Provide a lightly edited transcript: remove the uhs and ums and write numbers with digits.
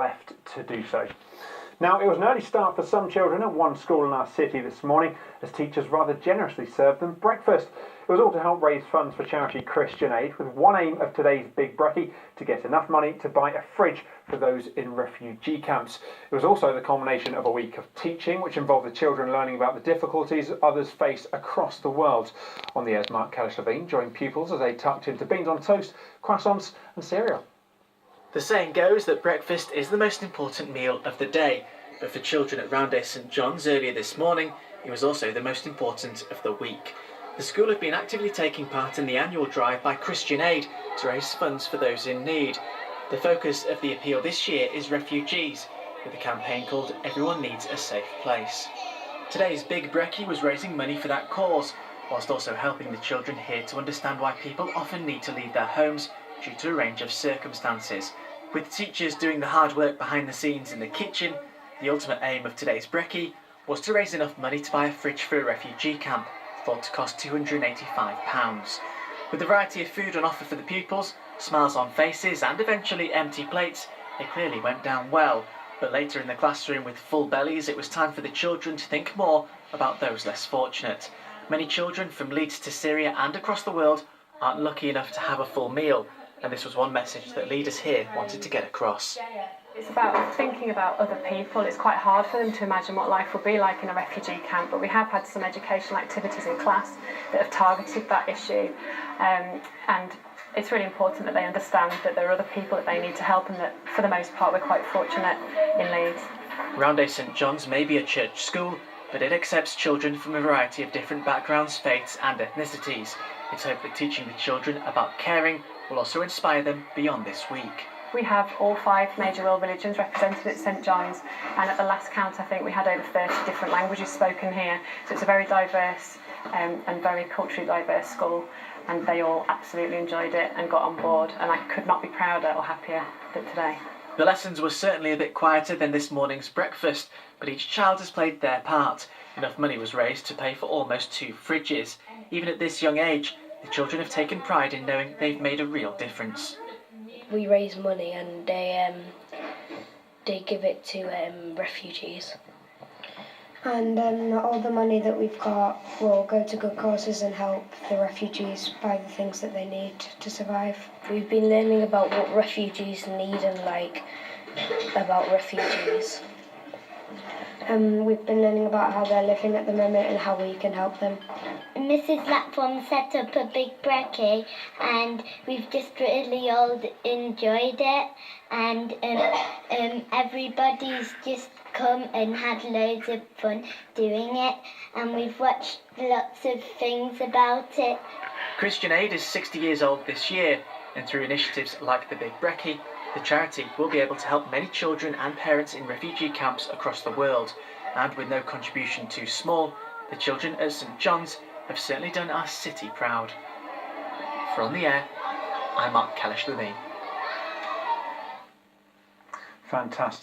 left to do so. Now, it was an early start for some children at one school in our city this morning, as teachers rather generously served them breakfast. It was all to help raise funds for charity Christian Aid, with one aim of today's Big Brekkie to get enough money to buy a fridge for those in refugee camps. It was also the culmination of a week of teaching, which involved the children learning about the difficulties others face across the world. On the air's Mark Kellis joined pupils as they tucked into beans on toast, croissants and cereal. The saying goes that breakfast is the most important meal of the day, but for children at Roundhay St John's earlier this morning, it was also the most important of the week. The school have been actively taking part in the annual drive by Christian Aid to raise funds for those in need. The focus of the appeal this year is refugees, with a campaign called Everyone Needs a Safe Place. Today's Big Brekkie was raising money for that cause, whilst also helping the children here to understand why people often need to leave their homes due to a range of circumstances. With teachers doing the hard work behind the scenes in the kitchen, the ultimate aim of today's Brekkie was to raise enough money to buy a fridge for a refugee camp, thought to cost £285. With the variety of food on offer for the pupils, smiles on faces and eventually empty plates, it clearly went down well. But later in the classroom with full bellies, it was time for the children to think more about those less fortunate. Many children from Leeds to Syria and across the world aren't lucky enough to have a full meal, and this was one message that leaders here wanted to get across. It's about thinking about other people. It's quite hard for them to imagine what life will be like in a refugee camp, but we have had some educational activities in class that have targeted that issue, and it's really important that they understand that there are other people that they need to help, and that for the most part we're quite fortunate in Leeds. Roundhay St John's may be a church school, but it accepts children from a variety of different backgrounds, faiths and ethnicities. It's hoped that teaching the children about caring will also inspire them beyond this week. We have all 5 major world religions represented at St John's, and at the last count I think we had over 30 different languages spoken here, so it's a very diverse and very culturally diverse school, and they all absolutely enjoyed it and got on board, and I could not be prouder or happier than today. The lessons were certainly a bit quieter than this morning's breakfast, but each child has played their part. Enough money was raised to pay for almost 2 fridges. Even at this young age, the children have taken pride in knowing they've made a real difference. We raise money and they give it to refugees. And all the money that we've got will go to good causes and help the refugees buy the things that they need to survive. We've been learning about what refugees need and about refugees. We've been learning about how they're living at the moment and how we can help them. Mrs. Lapform set up a Big Brekkie and we've just really all enjoyed it, and everybody's just come and had loads of fun doing it, and we've watched lots of things about it. Christian Aid is 60 years old this year, and through initiatives like the Big Brekkie, the charity will be able to help many children and parents in refugee camps across the world. And with no contribution too small, the children at St John's have certainly done our city proud. For On the Air, I'm Mark Kellis. Fantastic.